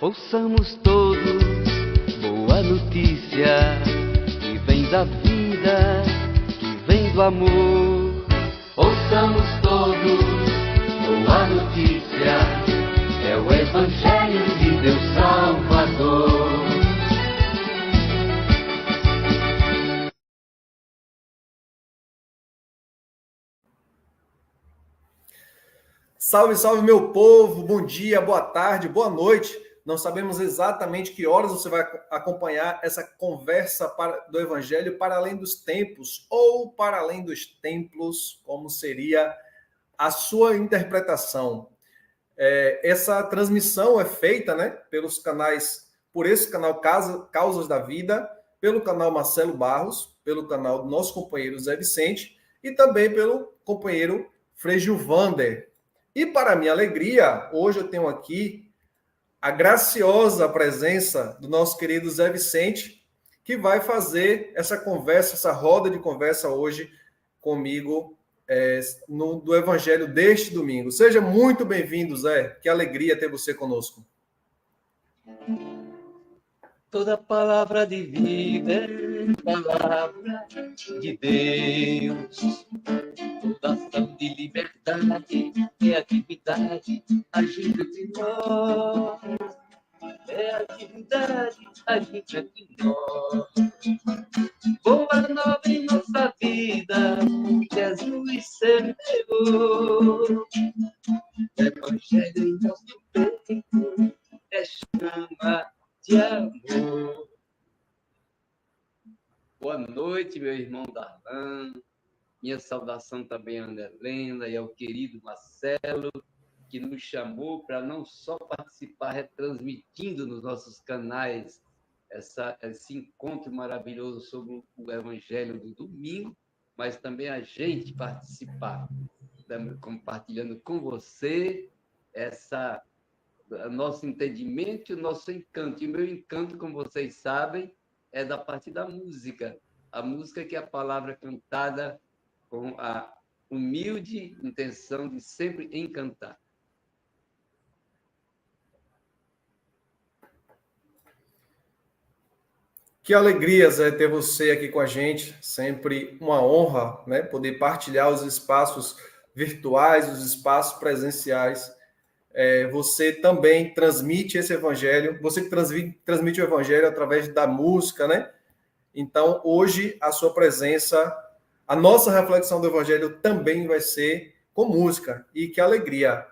Ouçamos todos boa notícia que vem da vida, que vem do amor. Ouçamos todos boa notícia, é o Evangelho de Deus Salvador. Salve, salve, meu povo! Bom dia, boa tarde, boa noite. Não sabemos exatamente que horas você vai acompanhar essa conversa do Evangelho para além dos tempos ou para além dos templos, como seria a sua interpretação. Essa transmissão é feita, né, por esse canal Causas da Vida, pelo canal Marcelo Barros, pelo canal do nosso companheiro Zé Vicente e também pelo companheiro Frei Gilvander. E para minha alegria, hoje eu tenho aqui a graciosa presença do nosso querido Zé Vicente, que vai fazer essa conversa, essa roda de conversa hoje comigo do Evangelho deste domingo. Seja muito bem-vindo, Zé. Que alegria ter você conosco. Toda palavra de vida é palavra de Deus. Toda ação de liberdade é atividade agindo de nós. É atividade agindo de nós. Boa nova em nossa vida, Jesus semeou. Evangelho em nosso peito é chama de amor. Boa noite, meu irmão Darlan. Minha saudação também a Ana Helena e ao querido Marcelo, que nos chamou para não só participar retransmitindo nos nossos canais esse encontro maravilhoso sobre o Evangelho do domingo, mas também a gente participar, compartilhando com você nosso entendimento e o nosso encanto. E o meu encanto, como vocês sabem, é da parte da música. A música que é a palavra cantada com a humilde intenção de sempre encantar. Que alegria, Zé, ter você aqui com a gente. Sempre uma honra, né, poder partilhar os espaços virtuais, os espaços presenciais. Você também transmite esse evangelho, você transmite o evangelho através da música, né? Então, hoje, a sua presença, a nossa reflexão do evangelho também vai ser com música. E que alegria!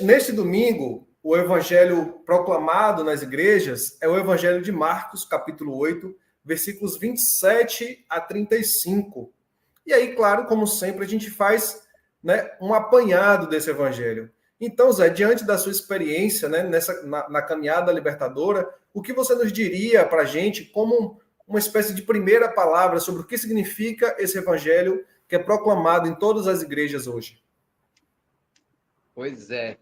Neste domingo, o evangelho proclamado nas igrejas é o evangelho de Marcos, capítulo 8, versículos 27 a 35. E aí, claro, como sempre, a gente faz, né, um apanhado desse evangelho. Então, Zé, diante da sua experiência, né, na caminhada libertadora, o que você nos diria para a gente como uma espécie de primeira palavra sobre o que significa esse evangelho que é proclamado em todas as igrejas hoje? Pois é,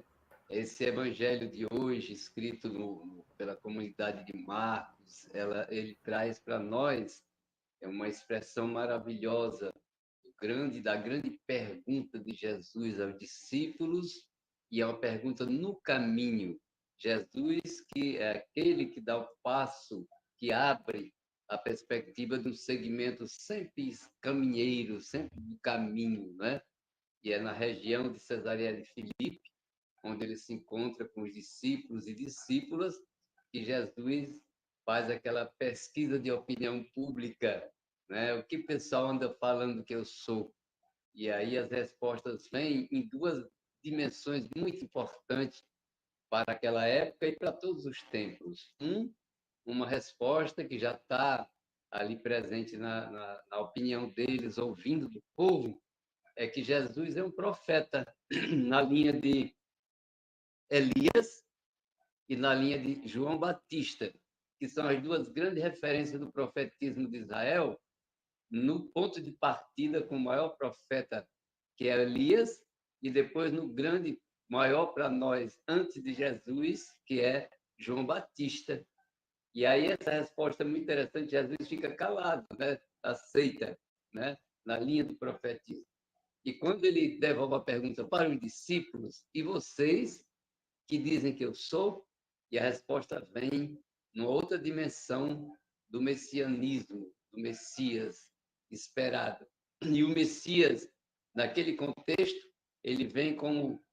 esse evangelho de hoje, escrito pela comunidade de Marcos, ele traz para nós uma expressão maravilhosa da grande pergunta de Jesus aos discípulos, e é uma pergunta no caminho. Jesus, que é aquele que dá o passo, que abre a perspectiva de um segmento sempre caminheiro, sempre do caminho, né? E é na região de Cesareia de Filipe, onde ele se encontra com os discípulos e discípulas, que Jesus faz aquela pesquisa de opinião pública, né? O que o pessoal anda falando que eu sou? E aí as respostas vêm em duas dimensões muito importantes para aquela época e para todos os tempos. Uma resposta que já está ali presente na opinião deles, ouvindo do povo, é que Jesus é um profeta na linha de Elias e na linha de João Batista, que são as duas grandes referências do profetismo de Israel, no ponto de partida com o maior profeta, que é Elias, e depois no grande, maior para nós, antes de Jesus, que é João Batista. E aí essa resposta é muito interessante, Jesus fica calado, né? Aceita, né? Na linha do profetismo. E quando ele devolve a pergunta para os discípulos, e vocês que dizem que eu sou? E a resposta vem numa outra dimensão do messianismo, do Messias esperado. E o Messias, naquele contexto, ele vem como,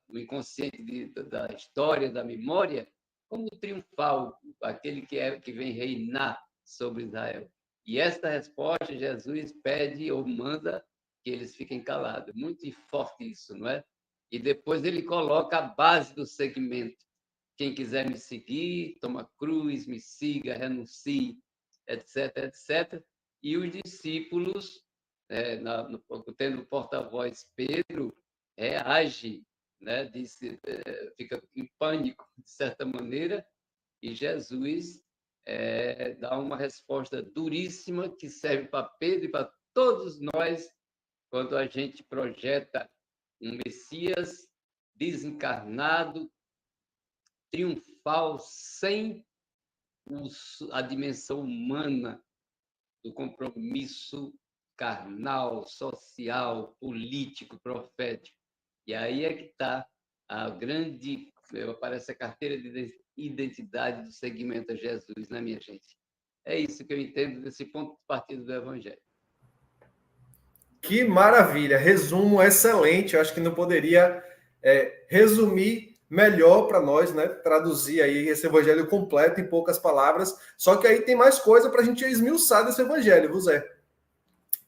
no inconsciente da história, da memória, como triunfal, aquele que vem reinar sobre Israel. E esta resposta, Jesus pede ou manda que eles fiquem calados. Muito forte isso, não é? E depois ele coloca a base do segmento. Quem quiser me seguir, toma cruz, me siga, renuncie, etc, etc. E os discípulos, tendo o porta-voz Pedro, reage, né? Fica em pânico, de certa maneira, e Jesus dá uma resposta duríssima que serve para Pedro e para todos nós quando a gente projeta um Messias desencarnado, triunfal, sem a dimensão humana do compromisso carnal, social, político, profético. E aí é que está a grande, parece a carteira de identidade do segmento a Jesus, né, minha gente? É isso que eu entendo desse ponto de partida do Evangelho. Que maravilha, resumo excelente. Eu acho que não poderia resumir melhor para nós, né? Traduzir aí esse evangelho completo em poucas palavras. Só que aí tem mais coisa para a gente esmiuçar desse evangelho, viu, Zé?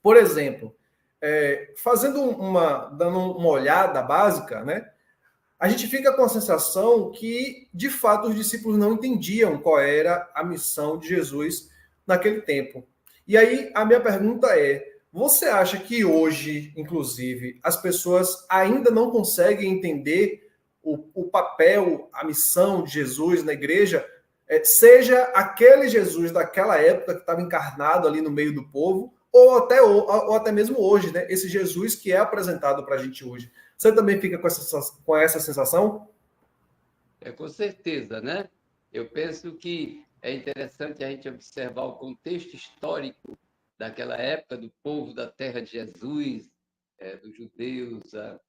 Por exemplo, dando uma olhada básica, né? A gente fica com a sensação que, de fato, os discípulos não entendiam qual era a missão de Jesus naquele tempo. E aí, a minha pergunta é: você acha que hoje, inclusive, as pessoas ainda não conseguem entender o papel, a missão de Jesus na igreja, seja aquele Jesus daquela época que estava encarnado ali no meio do povo, ou até mesmo hoje, né? Esse Jesus que é apresentado para a gente hoje. Você também fica com essa sensação? Com certeza, né? Eu penso que é interessante a gente observar o contexto histórico daquela época, do povo da terra de Jesus, dos judeus, a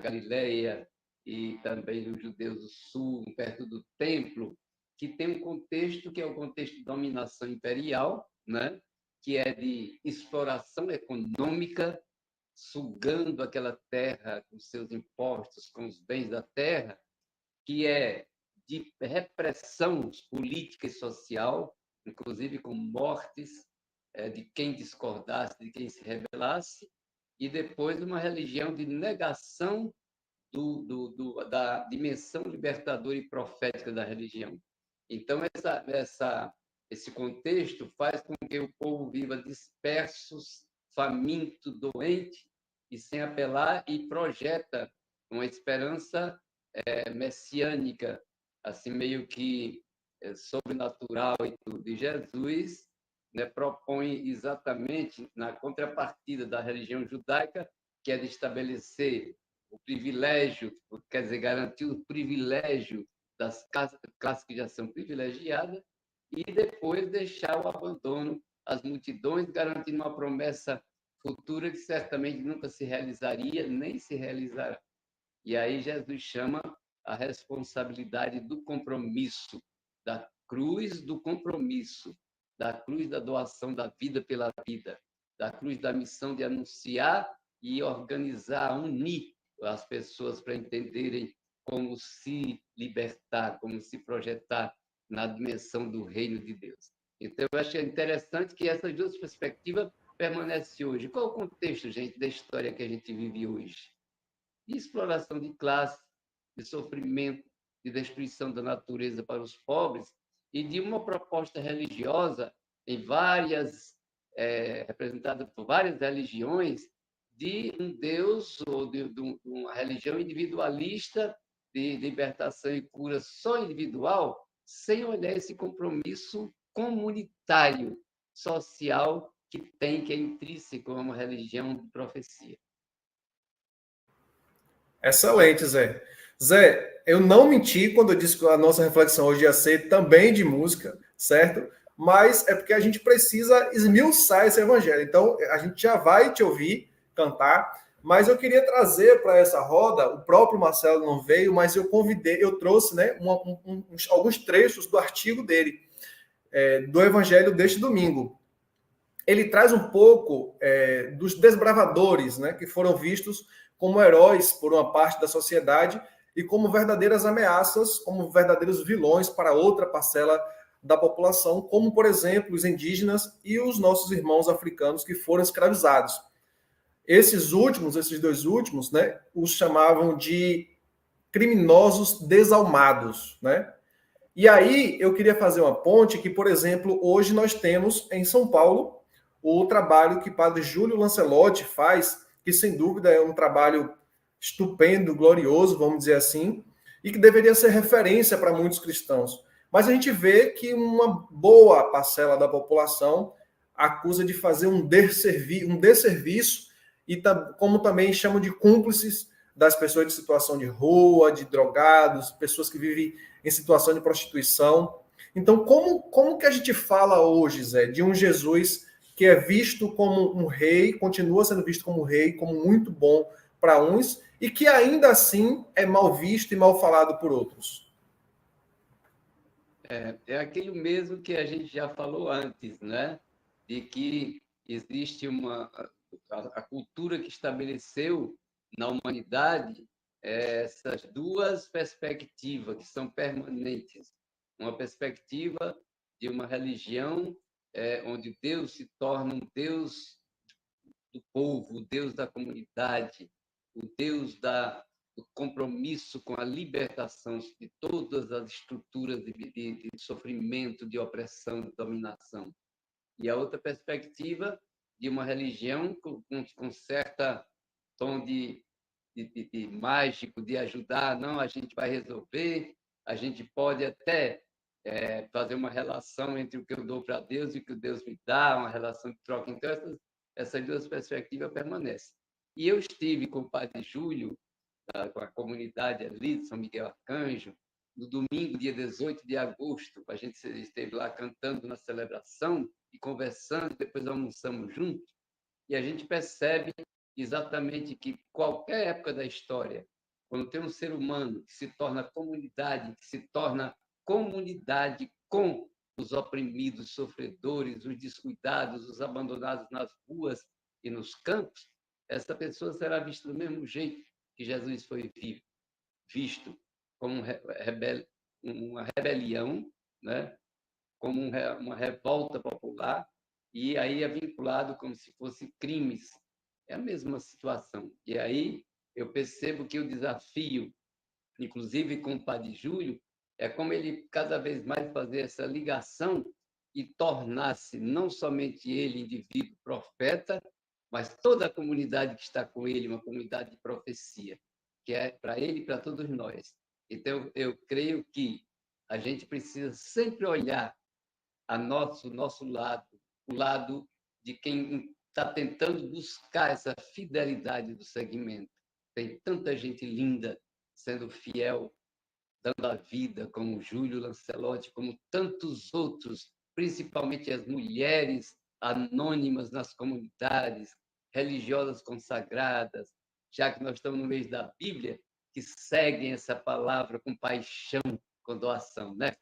Galileia, e também dos judeus do sul, perto do templo, que tem um contexto que é o contexto de dominação imperial, né? Que é de exploração econômica, sugando aquela terra com seus impostos, com os bens da terra, que é de repressão política e social, inclusive com mortes de quem discordasse, de quem se rebelasse, e depois uma religião de negação da dimensão libertadora e profética da religião. Então, esse contexto faz com que o povo viva dispersos, faminto, doente, e sem apelar, e projeta uma esperança messiânica, assim, meio que sobrenatural e tudo. E Jesus, né, propõe exatamente na contrapartida da religião judaica, que é de estabelecer o privilégio, quer dizer, garantir o privilégio das classes que já são privilegiadas, e depois deixar o abandono às multidões, garantindo uma promessa futura que certamente nunca se realizaria, nem se realizará. E aí Jesus chama a responsabilidade do compromisso, da cruz do compromisso, da cruz da doação da vida pela vida, da cruz da missão de anunciar e organizar, unir as pessoas para entenderem como se libertar, como se projetar na dimensão do reino de Deus. Então, eu acho interessante que essas duas perspectivas permanecem hoje. Qual é o contexto, gente, da história que a gente vive hoje? De exploração de classe, de sofrimento, de destruição da natureza para os pobres, e de uma proposta religiosa representada por várias religiões, de um Deus ou de uma religião individualista de libertação e cura só individual, sem olhar esse compromisso comunitário, social, que é intrínseco a uma religião de profecia. Excelente, Zé. Zé, eu não menti quando eu disse que a nossa reflexão hoje ia ser também de música, certo? Mas é porque a gente precisa esmiuçar esse evangelho. Então, a gente já vai te ouvir cantar, Mas eu queria trazer para essa roda, o próprio Marcelo não veio, mas eu trouxe, né, alguns trechos do artigo dele, do Evangelho deste domingo. Ele traz um pouco dos desbravadores, né, que foram vistos como heróis por uma parte da sociedade e como verdadeiras ameaças, como verdadeiros vilões para outra parcela da população, como, por exemplo, os indígenas e os nossos irmãos africanos que foram escravizados. Esses dois últimos, né, os chamavam de criminosos desalmados, né? E aí eu queria fazer uma ponte que, por exemplo, hoje nós temos em São Paulo o trabalho que Padre Júlio Lancelotti faz, que sem dúvida é um trabalho estupendo, glorioso, vamos dizer assim, e que deveria ser referência para muitos cristãos. Mas a gente vê que uma boa parcela da população acusa de fazer um desserviço e como também chamam de cúmplices das pessoas de situação de rua, de drogados, pessoas que vivem em situação de prostituição. Então, como que a gente fala hoje, Zé, de um Jesus que é visto como um rei, continua sendo visto como rei, como muito bom para uns, e que ainda assim é mal visto e mal falado por outros? É aquilo mesmo que a gente já falou antes, né? De que existe a cultura que estabeleceu na humanidade essas duas perspectivas que são permanentes. Uma perspectiva de uma religião onde Deus se torna um Deus do povo, o Deus da comunidade, o Deus do compromisso com a libertação de todas as estruturas de sofrimento, de opressão, de dominação. E a outra perspectiva de uma religião com certa tom de mágico, de ajudar, não, a gente vai resolver, a gente pode até fazer uma relação entre o que eu dou para Deus e o que Deus me dá, uma relação de troca. Então, essas duas perspectivas permanecem. E eu estive com o Padre Júlio, com a comunidade ali de São Miguel Arcanjo, no domingo, dia 18 de agosto. A gente esteve lá cantando na celebração e conversando, depois almoçamos juntos, e a gente percebe exatamente que qualquer época da história, quando tem um ser humano que se torna comunidade, que se torna comunidade com os oprimidos, sofredores, os descuidados, os abandonados nas ruas e nos campos, essa pessoa será vista do mesmo jeito que Jesus foi visto, como uma rebelião, né? Como uma revolta popular, e aí é vinculado como se fosse crimes. É a mesma situação. E aí eu percebo que o desafio, inclusive com o Padre Júlio, é como ele cada vez mais fazer essa ligação e tornar-se não somente ele, indivíduo, profeta, mas toda a comunidade que está com ele, uma comunidade de profecia, que é para ele e para todos nós. Então, eu creio que a gente precisa sempre olhar nosso lado, o lado de quem está tentando buscar essa fidelidade do segmento. Tem tanta gente linda sendo fiel, dando a vida, como Júlio Lancelotti, como tantos outros, principalmente as mulheres anônimas nas comunidades, religiosas consagradas, já que nós estamos no mês da Bíblia, que seguem essa palavra com paixão, com doação, né?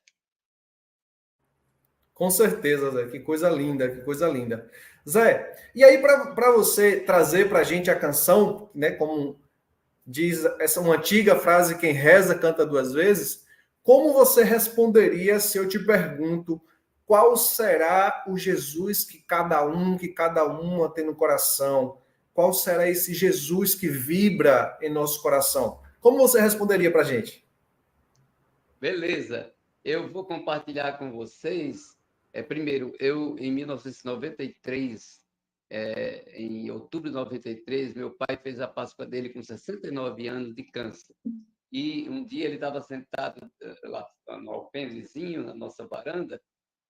Com certeza, Zé. Que coisa linda, que coisa linda. Zé, e aí para você trazer para a gente a canção, né, como diz essa uma antiga frase, quem reza canta duas vezes, como você responderia se eu te pergunto qual será o Jesus que cada uma tem no coração? Qual será esse Jesus que vibra em nosso coração? Como você responderia para a gente? Beleza. Eu vou compartilhar com vocês. Primeiro, eu, em 1993, em outubro de 93, meu pai fez a Páscoa dele com 69 anos de câncer. E um dia ele estava sentado lá no alpendezinho, na nossa varanda,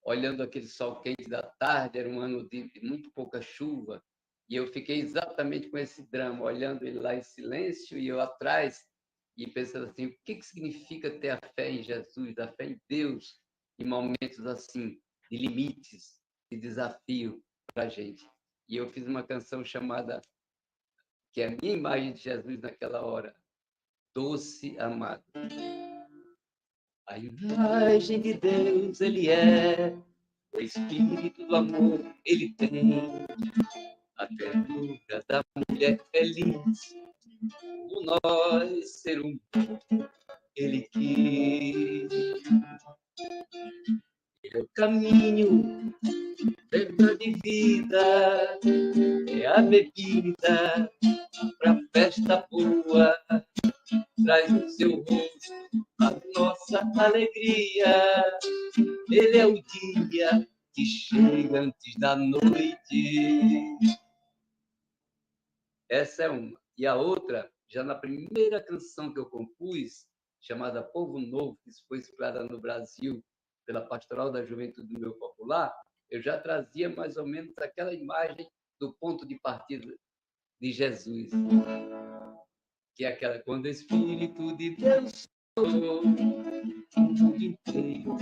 olhando aquele sol quente da tarde, era um ano de muito pouca chuva, e eu fiquei exatamente com esse drama, olhando ele lá em silêncio e eu atrás, e pensando assim, o que significa ter a fé em Jesus, a fé em Deus, em momentos assim, de limites, de desafio para a gente. E eu fiz uma canção chamada que é a minha imagem de Jesus naquela hora. Doce amado. A imagem de Deus, ele é, o espírito do amor, ele tem, a ternura da mulher feliz, o nós ser um, ele quis. Ele é o caminho, verdade e vida, é a bebida pra festa boa, traz no seu rosto a nossa alegria. Ele é o dia que chega antes da noite. Essa é uma. E a outra, já na primeira canção que eu compus, chamada Povo Novo, que foi inspirada no Brasil pela Pastoral da Juventude do Meu Popular, eu já trazia mais ou menos aquela imagem do ponto de partida de Jesus, que é aquela: quando o Espírito de Deus soprou, o mundo inteiro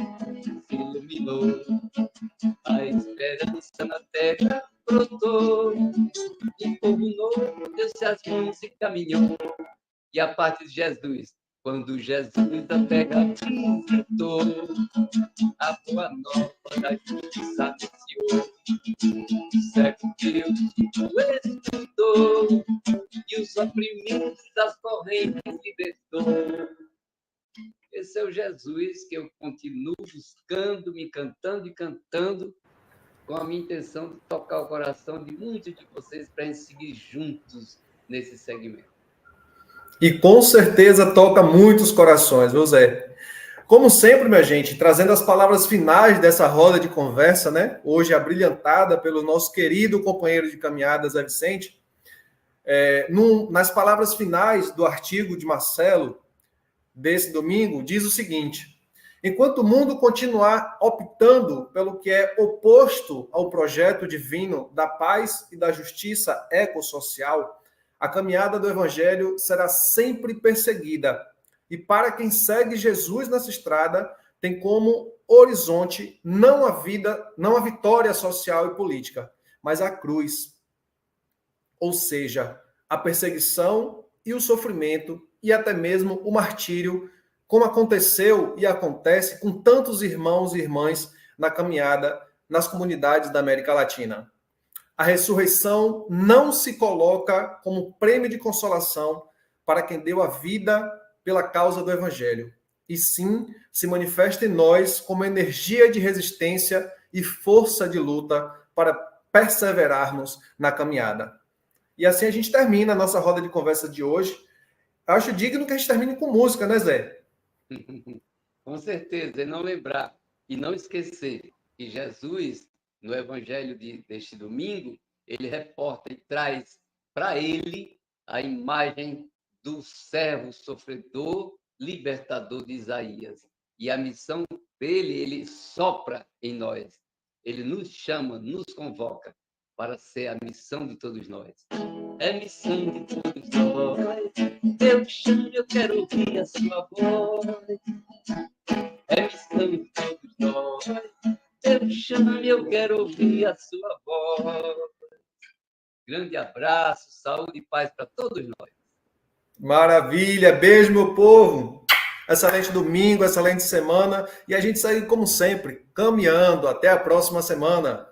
se iluminou, a esperança na terra brotou, um povo novo deu-se as mãos e caminhou. E a parte de Jesus: quando Jesus a terra visitou, a boa nova da justiça anunciou, o século Deus o estudou, e os oprimidos das correntes libertou. Esse é o Jesus que eu continuo buscando, me cantando e cantando, com a minha intenção de tocar o coração de muitos de vocês para a gente seguir juntos nesse segmento. E com certeza toca muitos corações, viu, Zé? Como sempre, minha gente, trazendo as palavras finais dessa roda de conversa, né? Hoje abrilhantada pelo nosso querido companheiro de caminhada, Zé Vicente. Nas palavras finais do artigo de Marcelo, desse domingo, diz o seguinte: enquanto o mundo continuar optando pelo que é oposto ao projeto divino da paz e da justiça ecossocial, a caminhada do Evangelho será sempre perseguida. E para quem segue Jesus nessa estrada, tem como horizonte não a vitória social e política, mas a cruz. Ou seja, a perseguição e o sofrimento e até mesmo o martírio, como aconteceu e acontece com tantos irmãos e irmãs na caminhada nas comunidades da América Latina. A ressurreição não se coloca como prêmio de consolação para quem deu a vida pela causa do Evangelho, e sim se manifesta em nós como energia de resistência e força de luta para perseverarmos na caminhada. E assim a gente termina a nossa roda de conversa de hoje. Acho digno que a gente termine com música, né, Zé? Com certeza, e não lembrar e não esquecer que Jesus, no Evangelho deste domingo, ele reporta e traz para ele a imagem do servo sofredor, libertador de Isaías. E a missão dele, ele sopra em nós. Ele nos chama, nos convoca para ser a missão de todos nós. É missão de todos nós. Eu chamo, eu quero ouvir a sua voz. É missão de todos nós. Eu chamo, eu quero ouvir a sua voz. Grande abraço, saúde e paz para todos nós. Maravilha, beijo, meu povo. Excelente domingo, excelente semana. E a gente segue, como sempre, caminhando. Até a próxima semana.